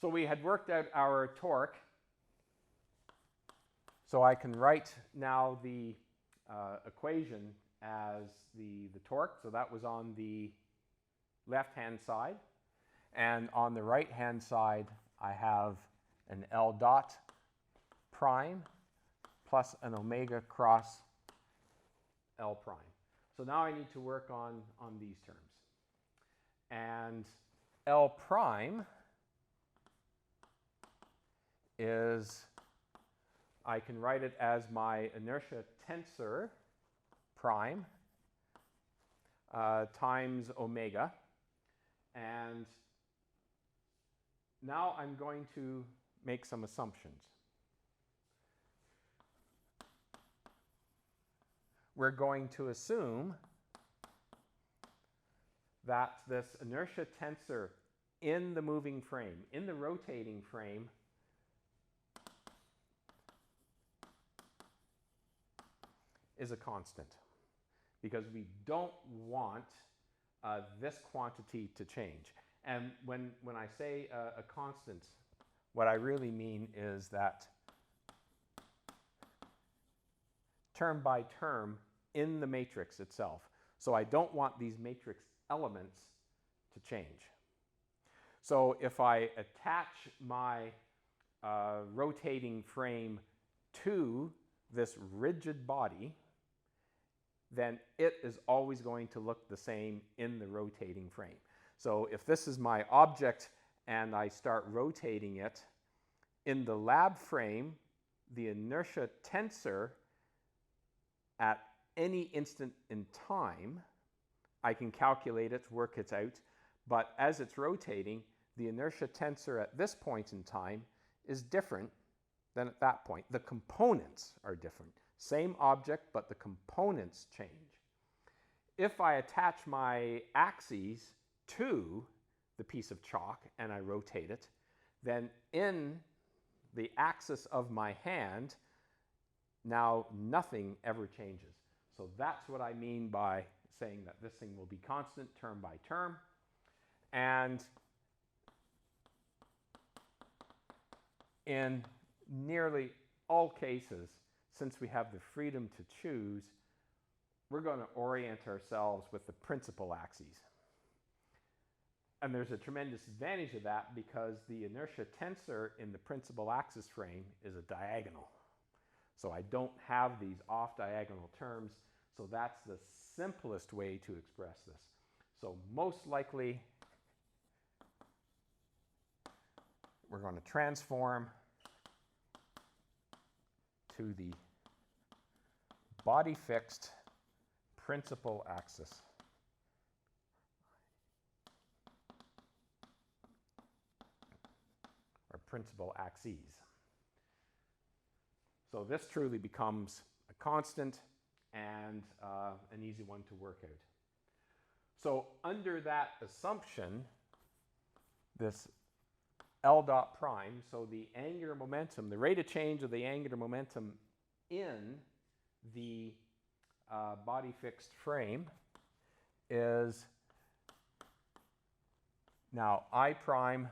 So we had worked out our torque. So I can write now the equation as the torque. So that was on the left-hand side. And on the right-hand side, I have an L dot prime plus an omega cross L prime. So now I need to work on these terms. And L prime is, I can write it as my inertia tensor prime times omega. And now I'm going to make some assumptions. We're going to assume that this inertia tensor in the moving frame, in the rotating frame, is a constant, because we don't want this quantity to change. And when I say a constant, what I really mean is that term by term in the matrix itself. So I don't want these matrix elements to change. So if I attach my rotating frame to this rigid body, then it is always going to look the same in the rotating frame. So if this is my object and I start rotating it, in the lab frame, the inertia tensor at any instant in time, I can calculate it, work it out, but as it's rotating, the inertia tensor at this point in time is different than at that point. The components are different. Same object, but the components change. If I attach my axes to the piece of chalk and I rotate it, then in the axis of my hand, now nothing ever changes. So that's what I mean by saying that this thing will be constant term by term. And in nearly all cases, since we have the freedom to choose, we're going to orient ourselves with the principal axes. And there's a tremendous advantage of that because the inertia tensor in the principal axis frame is a diagonal. So I don't have these off-diagonal terms, so that's the simplest way to express this. So most likely, we're going to transform to the body fixed principal axis. Or principal axes. So this truly becomes a constant and an easy one to work out. So under that assumption, this L dot prime, so the angular momentum, the rate of change of the angular momentum in the body fixed frame is now I prime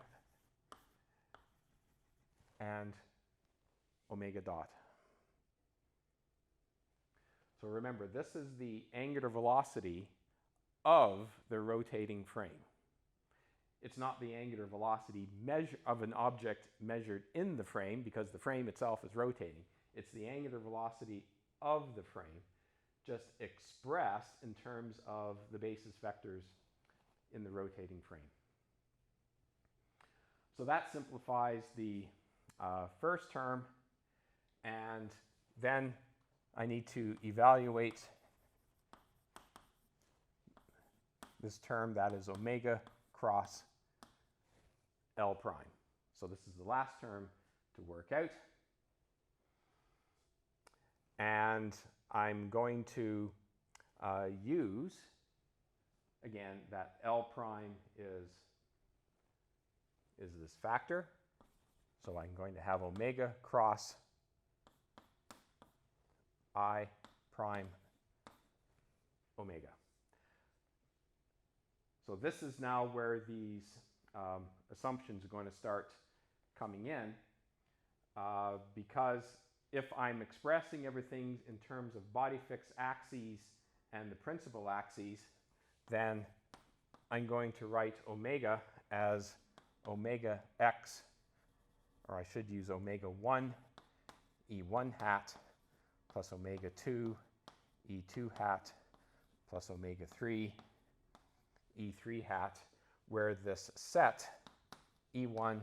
and omega dot. So remember, this is the angular velocity of the rotating frame. It's not the angular velocity of an object measured in the frame because the frame itself is rotating. It's the angular velocity of the frame, just expressed in terms of the basis vectors in the rotating frame. So that simplifies the first term, and then I need to evaluate this term that is omega cross L prime. So this is the last term to work out. And I'm going to use, again, that L prime is this factor. So I'm going to have omega cross I prime omega. So this is now where these assumptions are going to start coming in, because if I'm expressing everything in terms of body fixed axes and the principal axes, then I'm going to write omega as omega x, or I should use omega 1 E1 hat plus omega 2 E2 hat plus omega 3 E3 hat, where this set E1,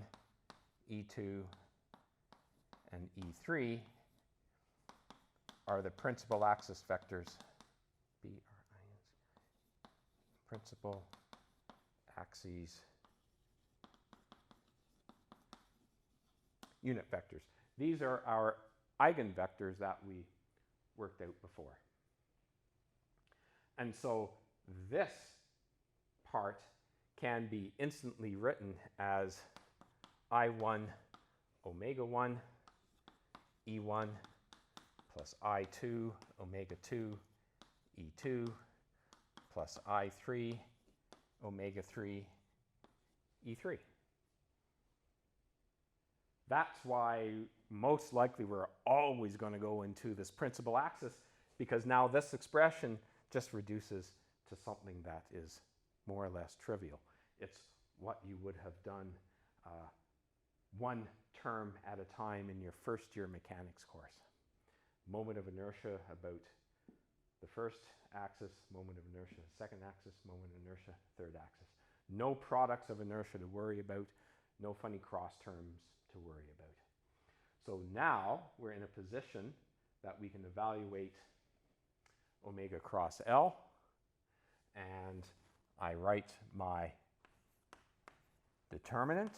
E2, and E3 are the principal axis vectors, principal axes unit vectors. These are our eigenvectors that we worked out before. And so this part can be instantly written as I1 omega 1 E1 plus I2 omega 2 E2 plus I3 omega 3 E3. That's why most likely we're always going to go into this principal axis, because now this expression just reduces to something that is more or less trivial. It's what you would have done one term at a time in your first year mechanics course. Moment of inertia about the first axis, moment of inertia, second axis, moment of inertia, third axis. No products of inertia to worry about, no funny cross terms to worry about. So now we're in a position that we can evaluate omega cross L, and I write my determinant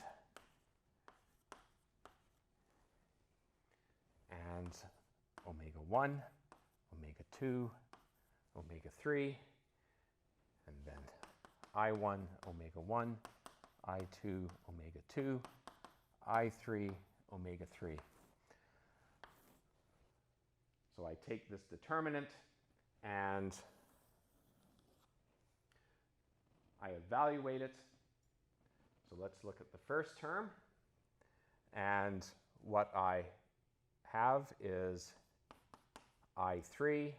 and omega 1, omega 2, omega 3, and then I1 omega 1, I2 omega 2, I3 omega 3. So I take this determinant and I evaluate it. So let's look at the first term, and what I have is I3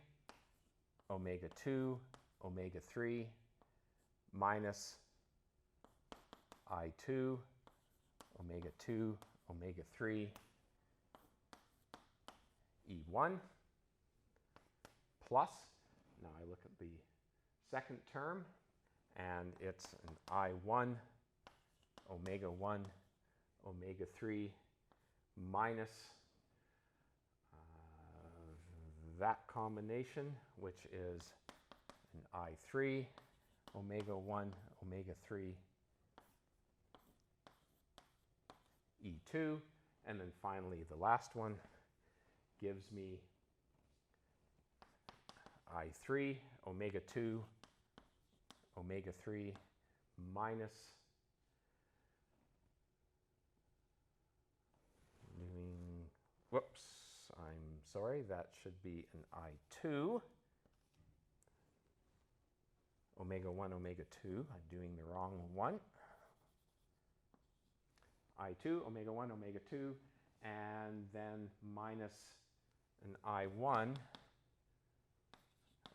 omega 2 omega 3 minus I2 omega 2 omega 3 E1 plus, now I look at the second term, and it's an I1 omega 1 omega 3 minus that combination, which is an I3 omega 1 omega 3 E2, and then finally the last one gives me I3 omega 2 omega 3 minus whoops, I'm sorry, that should be an I2 omega 1 omega 2. I'm doing the wrong one. I2 omega 1 omega 2, and then minus an I1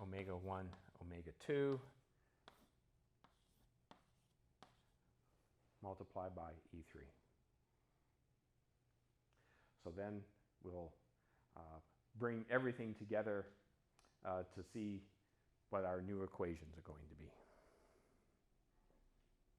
omega 1 omega 2 multiplied by E3. So then we'll bring everything together to see what our new equations are going to be.